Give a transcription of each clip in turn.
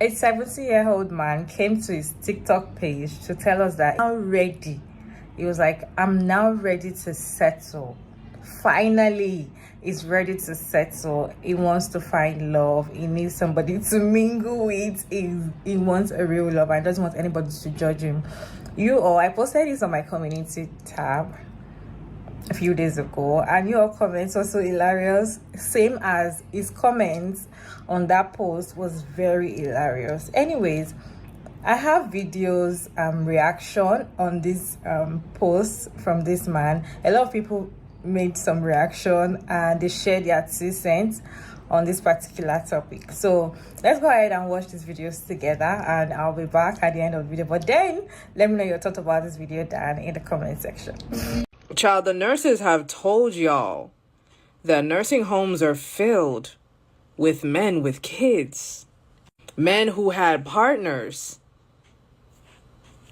A 70-year-old man came to his TikTok page to tell us that now ready. He was like, I'm now ready to settle. Finally, he's ready to settle. He wants to find love. He needs somebody to mingle with. He wants a real love and doesn't want anybody to judge him. I posted this on my community tab a few days ago, and your comments also hilarious, same as his comments on that post was very hilarious. Anyways, I have videos reaction on this post from this man. A lot of people made some reaction and they shared their 2 cents on this particular topic. So let's go ahead and watch these videos together, and I'll be back at the end of the video. But then let me know your thoughts about this video down in the comment section. Child, the nurses have told y'all that nursing homes are filled with men with kids. Men who had partners.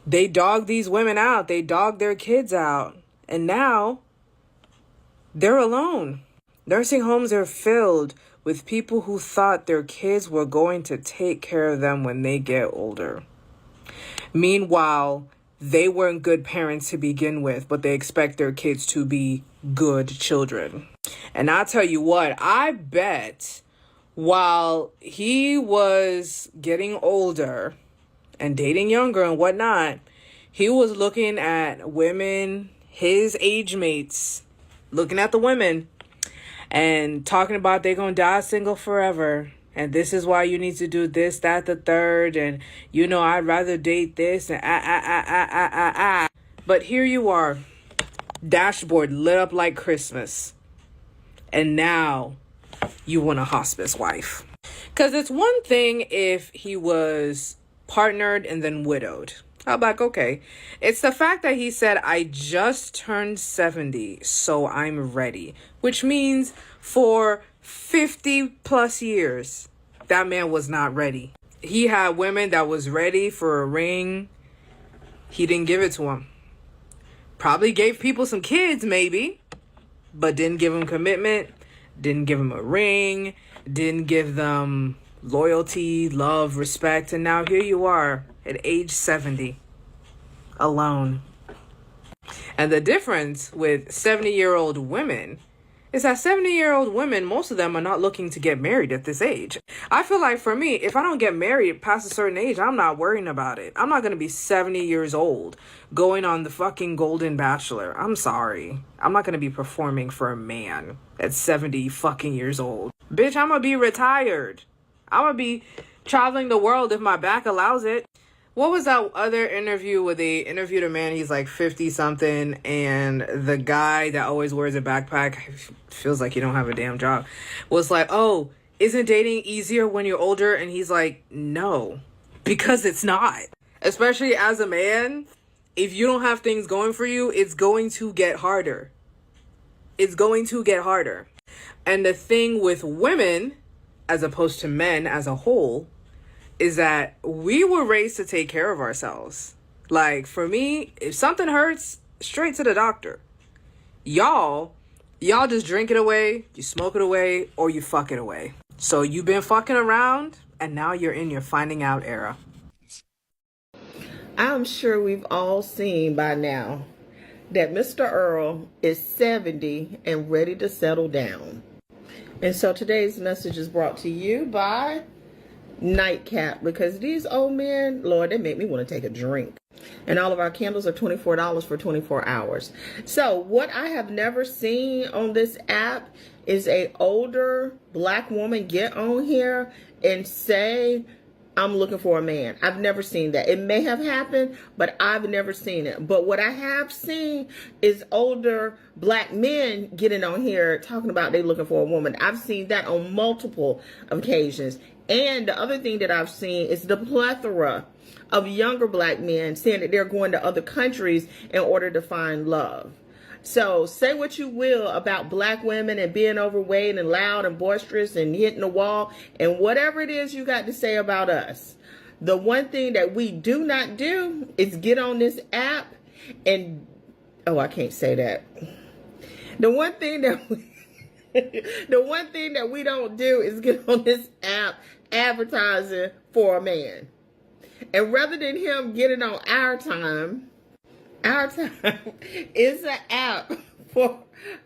They dogged these women out. They dogged their kids out. And now they're alone. Nursing homes are filled with people who thought their kids were going to take care of them when they get older. Meanwhile, they weren't good parents to begin with, but they expect their kids to be good children. And I'll tell you what, I bet while he was getting older and dating younger and whatnot, he was looking at women, his age mates, looking at the women and talking about they're going to die single forever. And this is why you need to do this, that, the third. And, I'd rather date this and But here you are, dashboard lit up like Christmas. And now you want a hospice wife. Because it's one thing if he was partnered and then widowed. I'm like, okay. It's the fact that he said, I just turned 70, so I'm ready. Which means for 50 plus years, that man was not ready. He had women that was ready for a ring. He didn't give it to them. Probably gave people some kids, maybe, but didn't give them commitment, didn't give them a ring, didn't give them loyalty, love, respect. And now here you are at age 70, alone. And the difference with 70-year-old women is that 70-year-old women, most of them are not looking to get married at this age. I feel like for me, if I don't get married past a certain age, I'm not worrying about it. I'm not going to be 70 years old going on the fucking Golden Bachelor. I'm sorry. I'm not going to be performing for a man at 70 fucking years old. Bitch, I'm going to be retired. I'm going to be traveling the world if my back allows it. What was that other interview where they interviewed a man, he's like 50 something, and the guy that always wears a backpack, feels like you don't have a damn job, was like, oh, isn't dating easier when you're older? And he's like, no, because it's not. Especially as a man, if you don't have things going for you, it's going to get harder. It's going to get harder. And the thing with women, as opposed to men as a whole, is that we were raised to take care of ourselves. Like, for me, if something hurts, straight to the doctor. Y'all just drink it away, you smoke it away, or you fuck it away. So you've been fucking around, and now you're in your finding out era. I'm sure we've all seen by now that Mr. Earl is 70 and ready to settle down. And so today's message is brought to you by Nightcap, because these old men, Lord, they make me want to take a drink. And all of our candles are $24 for 24 hours. So what I have never seen on this app is a older black woman get on here and say, I'm looking for a man. I've never seen that. It may have happened, but I've never seen it. But what I have seen is older black men getting on here talking about they looking for a woman. I've seen that on multiple occasions. And the other thing that I've seen is the plethora of younger black men saying that they're going to other countries in order to find love. So say what you will about black women and being overweight and loud and boisterous and hitting the wall and whatever it is you got to say about us. The one thing that we do not do is get on this app and, oh, I can't say that. The one thing that we don't do is get on this app advertising for a man. And rather than him getting on our time is an app for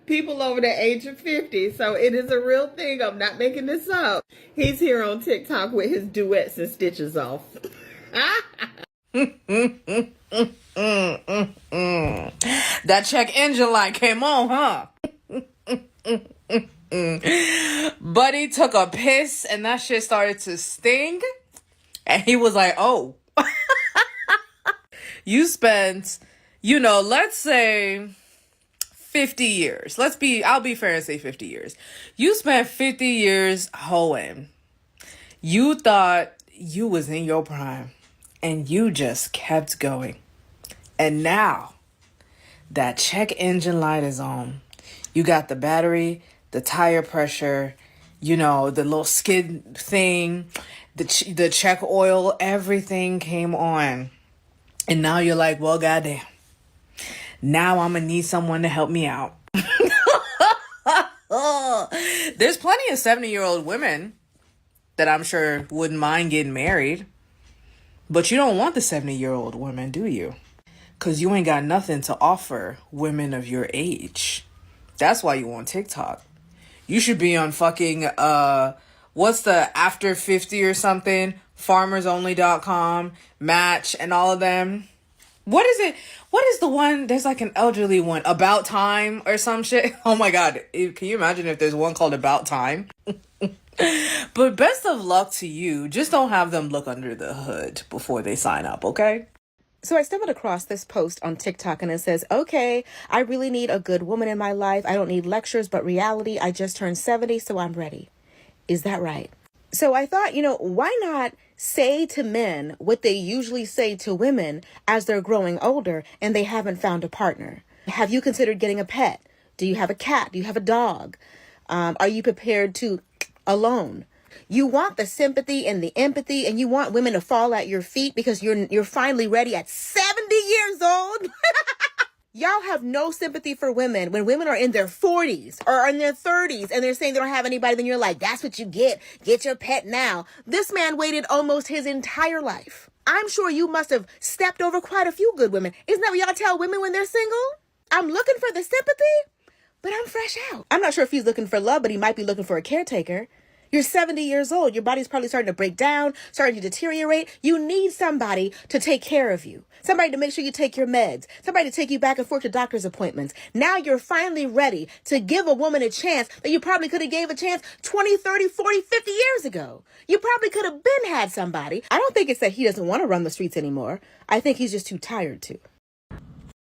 people over the age of 50. So it is a real thing. I'm not making this up. He's here on TikTok with his duets and stitches off. That check engine light came on, huh? Buddy took a piss and that shit started to sting. And he was like, oh. You spent, let's say 50 years. I'll be fair and say 50 years. You spent 50 years hoeing. You thought you was in your prime and you just kept going. And now that check engine light is on. You got the battery, the tire pressure, the little skid thing, the check oil, everything came on. And now you're like, well, goddamn. Now I'm going to need someone to help me out. There's plenty of 70-year-old women that I'm sure wouldn't mind getting married. But you don't want the 70-year-old women, do you? Because you ain't got nothing to offer women of your age. That's why you on TikTok. You should be on fucking, what's the after 50 or something? FarmersOnly.com, Match, and all of them. What is it? What is the one? There's like an elderly one, About Time or some shit. Oh my God. Can you imagine if there's one called About Time? But best of luck to you. Just don't have them look under the hood before they sign up, okay? So I stumbled across this post on TikTok and it says, okay, I really need a good woman in my life. I don't need lectures, but reality. I just turned 70, so I'm ready. Is that right? So I thought, why not say to men what they usually say to women as they're growing older and they haven't found a partner? Have you considered getting a pet? Do you have a cat? Do you have a dog? Are you prepared to alone? You want the sympathy and the empathy, and you want women to fall at your feet because you're finally ready at 70 years old. Y'all have no sympathy for women when women are in their 40s or in their 30s and they're saying they don't have anybody. Then you're like, that's what you get. Get your pet now. This man waited almost his entire life. I'm sure you must have stepped over quite a few good women. Isn't that what y'all tell women when they're single? I'm looking for the sympathy, but I'm fresh out. I'm not sure if he's looking for love, but he might be looking for a caretaker. You're 70 years old. Your body's probably starting to break down, starting to deteriorate. You need somebody to take care of you. Somebody to make sure you take your meds. Somebody to take you back and forth to doctor's appointments. Now you're finally ready to give a woman a chance that you probably could have gave a chance 20, 30, 40, 50 years ago. You probably could have been had somebody. I don't think it's that he doesn't want to run the streets anymore. I think he's just too tired to.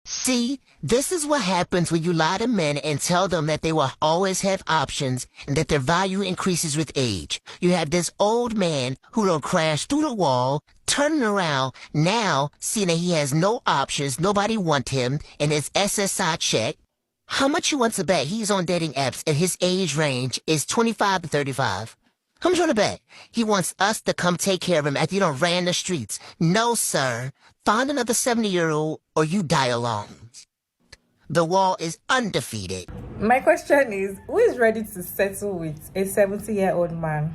See, this is what happens when you lie to men and tell them that they will always have options and that their value increases with age. You have this old man who don't crash through the wall, turning around now, seeing that he has no options, nobody want him, and his SSI check. How much you want to bet he's on dating apps and his age range is 25 to 35? How much you want to bet? He wants us to come take care of him after you done ran the streets. No, sir. Find another 70-year-old or you die alone. The wall is undefeated. My question is, who is ready to settle with a 70-year-old man?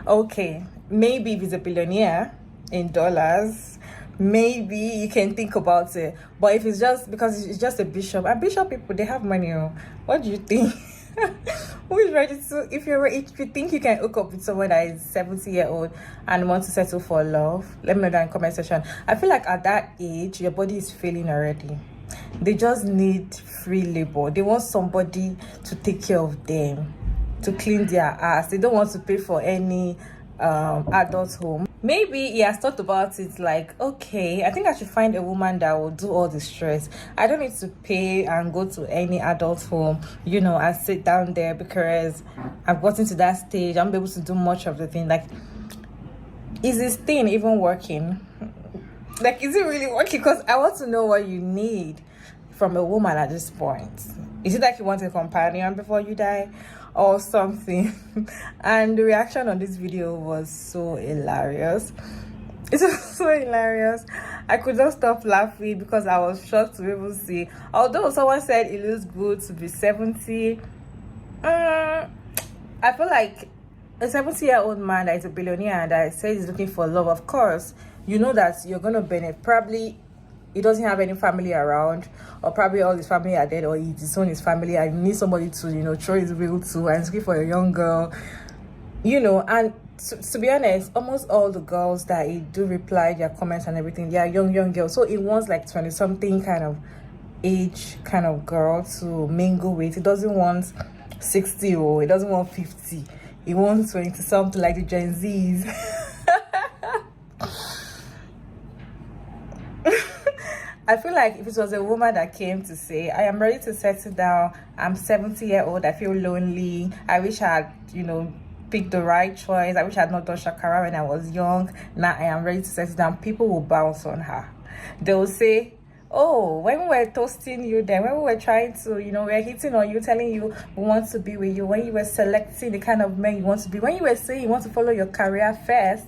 Okay, maybe if he's a billionaire in dollars, maybe you can think about it. But if it's just because it's just a bishop, and bishop people, they have money. What do you think? Who is ready to, if you think you can hook up with someone that is 70-year-old and want to settle for love, let me know down in the comment section. I feel like at that age, your body is failing already. They just need free labor. They want somebody to take care of them, to clean their ass. They don't want to pay for any adult home. Maybe he has thought about it like, okay, I think I should find a woman that will do all the stress. I don't need to pay and go to any adult home, and sit down there because I've gotten to that stage. I'm able to do much of the thing. Like, is this thing even working? Like, is it really working? Because I want to know what you need from a woman at this point. Is it like you want a companion before you die or something? And the reaction on this video was so hilarious. It was so hilarious. I could not stop laughing because I was shocked to be able to see. Although someone said it looks good to be 70, I feel like a 70-year-old man that is a billionaire and that says he's looking for love, of course, you know that you're going to benefit. Probably he doesn't have any family around, or probably all his family are dead, or he disowned his family and he needs somebody to, you know, throw his will to, and he's looking for a young girl, you know. And to be honest, almost all the girls that he do reply their comments and everything, they are young girls. So he wants like 20 something kind of age kind of girl to mingle with. He doesn't want 60, or he doesn't want 50. He wants 20 something, like the Gen Zs. I feel like if it was a woman that came to say, I am ready to settle down, I'm 70-year-old, I feel lonely, I wish I had, you know, picked the right choice, I wish I had not done shakara when I was young, now I am ready to settle down, people will bounce on her. They will say, oh, when we were toasting you then, when we were trying to, you know, we were hitting on you, telling you we want to be with you, when you were selecting the kind of men you want to be, when you were saying you want to follow your career first,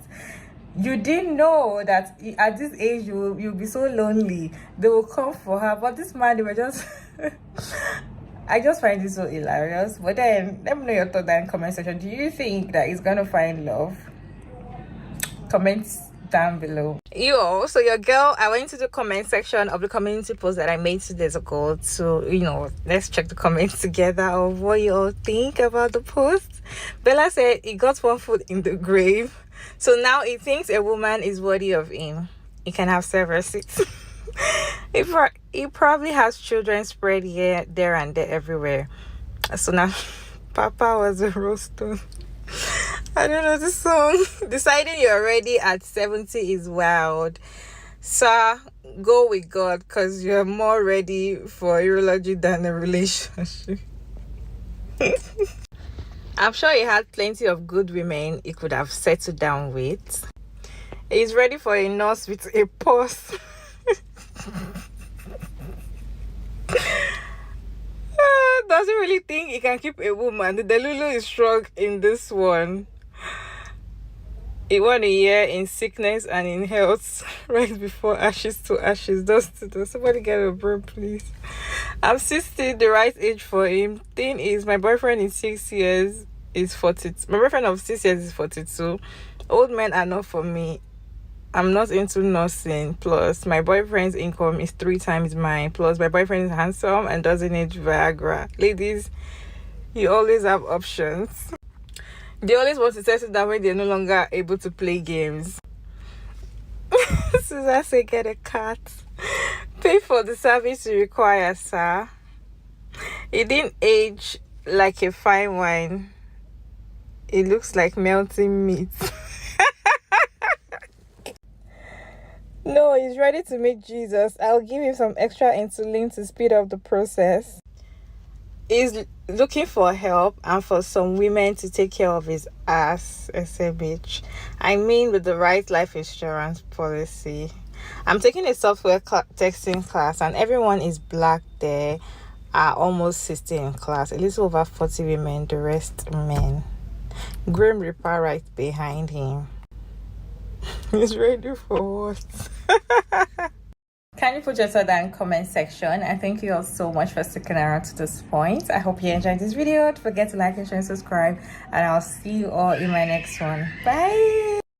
you didn't know that at this age you'll be so lonely. They will come for her. But this man, they were just I just find it so hilarious. But then let me know your thoughts in the comment section. Do you think that he's gonna find love? Comments down below. So your girl, I went to the comment section of the community post that I made 2 days ago to, you know, let's check the comments together of what you all think about the post. Bella said he got one foot in the grave, so now he thinks a woman is worthy of him. He can have several seats. He probably has children spread here, there and there, everywhere. So now Papa was a roaster. I don't know the song. Deciding you're ready at 70 is wild. Sir, go with God, because you're more ready for urology than a relationship. I'm sure he had plenty of good women he could have settled down with. He's ready for a nurse with a purse. Doesn't really think he can keep a woman. The Delulu is strong in this one. He won a year in sickness and in health, right before ashes to ashes, dust to dust. Somebody get a broom, please. I'm 60, the right age for him. Thing is, my boyfriend in 6 years is 40. My boyfriend of 6 years is 42. Old men are not for me. I'm not into nursing. Plus, my boyfriend's income is 3 times mine. Plus, my boyfriend is handsome and doesn't need Viagra. Ladies, you always have options. They always want to settle down when they're no longer able to play games. Susan say get a cat. Pay for the service you require, sir. It didn't age like a fine wine. It looks like melting meat. No, he's ready to meet Jesus. I'll give him some extra insulin to speed up the process. He's looking for help and for some women to take care of his ass, SMH. I mean, with the right life insurance policy. I'm taking a software texting class and everyone is black there. Are almost 60 in class. A little over 40 women, the rest men. Grim Reaper right behind him. He's ready for what? Can you put your thought down in the comment section? And thank you all so much for sticking around to this point. I hope you enjoyed this video. Don't forget to like and share and subscribe. And I'll see you all in my next one. Bye.